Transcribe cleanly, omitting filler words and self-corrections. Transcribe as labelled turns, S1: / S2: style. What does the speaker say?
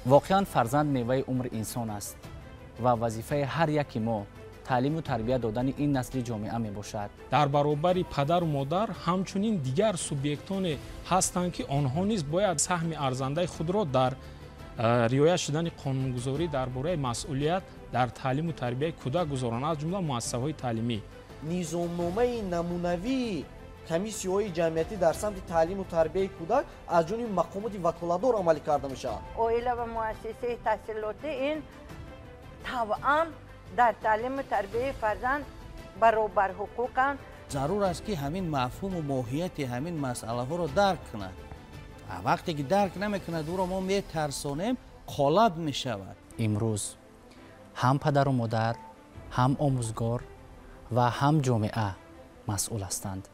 S1: واقعا فرزند میوه عمر انسان است و وظیفه هر یکی ما تعلیم و تربیت دادن این نسل جامعه می باشد.
S2: در برابر پدر و مادر همچنین دیگر سوبیکتان هستند که آنها نیز باید سهم ارزنده خود را در رعایت شدن قانونگذاری درباره مسئولیت در تعلیم و تربیت کودک گذارند، از جمله مؤسسه‌های تعلیمی.
S3: نظامنامه نمونوی کمیسیون‌های جمعیتی در سمت تعلیم و تربیت کودک از جمله مقامات وکالتدار عمل کرده میشه.
S4: اویل و مؤسسه تحصیلاتی این طبعا در تعلیم و تربیت فرزند برابر حقوقند.
S5: ضرور است که همین مفهوم و ماهیت همین مسئله ها رو درک کنه. وقتی که درک نمیکنه او رو ما میترسانیم، غالب میشود.
S1: امروز هم پدر و مادر، هم آموزگار و هم جامعه مسئول هستند.